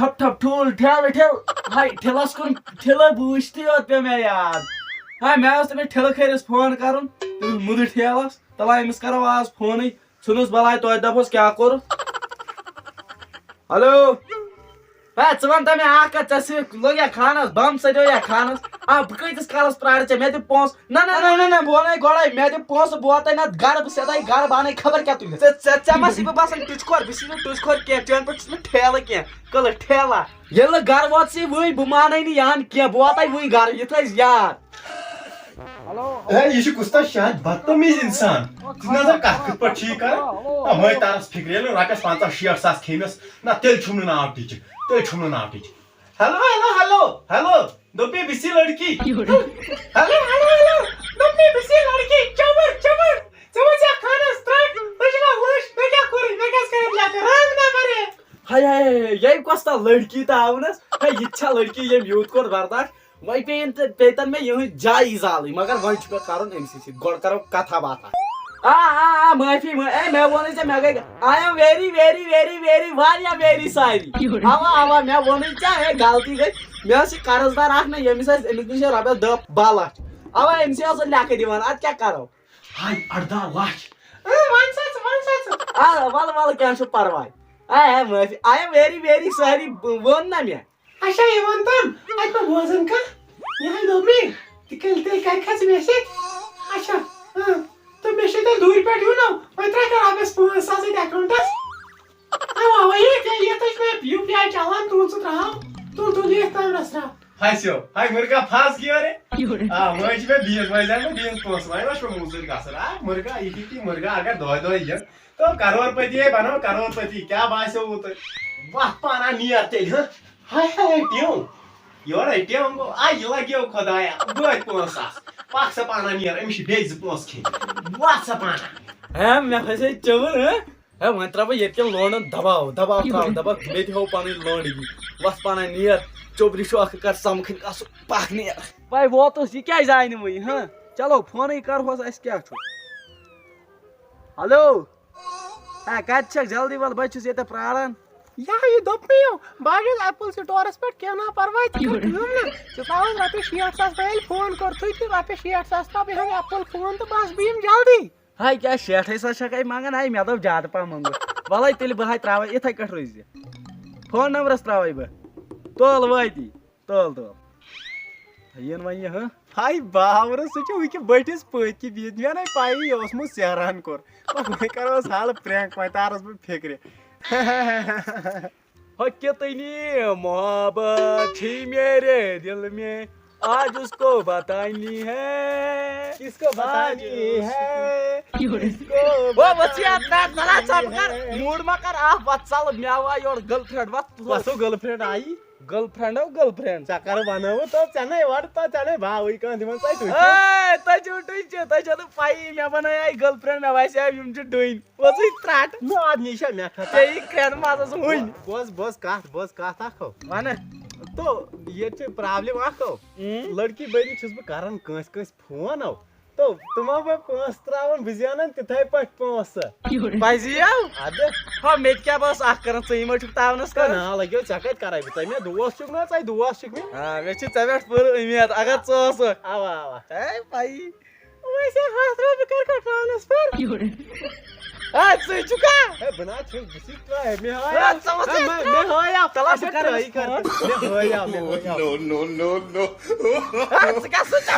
ठप ठप ठुल ठेल ठेल हाय ठेलस कुन ठेल बुझती होत पे मैं याद हाय मैं तमें ठेल खैरस फोन करन तुम मुद ठेलस तला इमस करो आज फोन सुनस बलाय तो दपस क्या कर हेलो है चवन तमें आका चस लोग खानस बम सजो या खानस आ बकैतस कालस प्राड़ चे मैं दे पोंस ना बोले गोड़ाई मैं दे पोंस बोतै ना घर सेदाई घर बाने खबर क्या तुल चमा सी बसन तुझकोर बिसी तुझकोर के चन पर ठेल के कल ठेला ये घर वात सी वही बुमानै नि यान के बोतै वही घर ये यार हेलो ये छ कुस्ता शायद बदतमीज इंसान नजर कथ पर ठीक कर मैं तारस फिक्रेल रकस 50-60 सास खेमस ना तेल छुमन नाव टीच तेल छुमन नाव टीच हेलो हेलो हेलो हेलो दोपे बिसी लड़की हेलो हेलो हेलो दोपे बिसी लड़की चमर चमर समझा खाना स्ट्राइक बजवा उश मैं क्या करी मैं क्या करे जाके राम ना मरे हाय हाय ये कोस्ता लड़की ता आवनस है इच्छा लड़की ये म्यूट कोर बर्दाश्त वही पेतन में यही जाई जाली मगर वही पे कारण एमसीसी गोड़ करो कथा बाता आ माफी मैं बोलने से मैं I am very very very very worried very sorry आवा मैं बोलने से गलती गई मैं से कर्जदार आख ना यमिस एमिस रबे 10 लाख आवा एमसी अस लाके दिवान आज क्या करो हाय 18 लाख आ वाल क्या छ परवाय आ माफी आई am very very sorry one ना मैं अच्छा ये वंतम आज तो वजन का यहाँ दोपे तिकलते काय खास मेसेज अच्छा तो मेसेज तो दूर पे क्यों ना मैं ट्राई कर आपस फोन सासे अकाउंटस हां ये तो मैं यूपीआई चालान तू से रहा तू ले काम रसरा हाय सो हाय मुर्गा फास गया रे हां मैं इसमें बीएस मैं जान में बीएस पोस मैं वाश में मुझे कासर आ मुर्गा इकी मुर्गा अगर दो ये तो करोड़पति है बनो करोड़पति क्या बात है वो तो वाह पाना नहीं आते हाय हाय ट्यूं योर ट्यूं गो आई लग्यो खदाया बहुत पोंसास पाक से पाना नहीं अमिश बेज पोंस खे वाह से पाना है मैं फसे चवर है मंत्रा ये के लोन दबाव मेथि हो पानी लोन वस पाना नियर चोबरी शो कर समखन का पाक नहीं भाई वो तो ये क्या जाय न वही हां चलो फोन ही कर होस अस क्या छु हेलो है कत छ जल्दी वाल बचुस ये प्राणन या ये दोपमियो बागल एप्पल स्टोरस पे क्या ना परवाय चुकाओ रपे 66 पहले फोन कर थई थी रपे 66 तब हम एप्पल फोन तो बस बीम जल्दी हाय क्या 66 छकै मांगन हाय मैं तो ज्यादा पा मंगो वाला तेल बहाय त्राव इथै कट रोज फोन नंबरस त्रावै ब तोल वाती तोल हयन वय ह हाय बावर सुच उ के बटिस पत की बीत मैं नहीं पाई ओसमु सहरान कर मैं करस हाल प्रैंक मैं तारस पे फेकरे हकीकतनी मोहब्बत थी मेरे दिल में आज उसको बतानी है किसको बतानी है किसको वो बच्चिया त्रात नला चमकर मूड मकर आ बच्चाल म्यावा और गर्लफ्रेंड बसो गर्लफ्रेंड आई गर्लफ्रेंड चकर बनाओ तो चने वर तो चने भाई का दिमन साइ तू ए तजुटुइ छ तजल पाई मैं बनाय गर्लफ्रेंड मैं वैसे यम छ डोइन वसै त्राट न आज निशा मैं खाता तेई क्रैन मास हुइन बस काथ आखो माने तो ये छ प्रॉब्लम आखो लड़की बनी छस ब करन कस फोन आओ तो तुम अब पांच त्रावन बिजियानन तिथै पट पांच बाजिया आदे हां मे क्या बस आख करन सही म ठुकतावनस का ना लग्यो चकत कराय बितै मे दोस छुक ना चाइ दोस छुक मे हां मे छ तबेट पर उम्मीद अगर चोस आवा ए भाई वैसे हाथ रे कर ट्रांसफर सही चुका ए बना छ बिसी ट्राई मे हाया तला कर मैं होया नो का सचा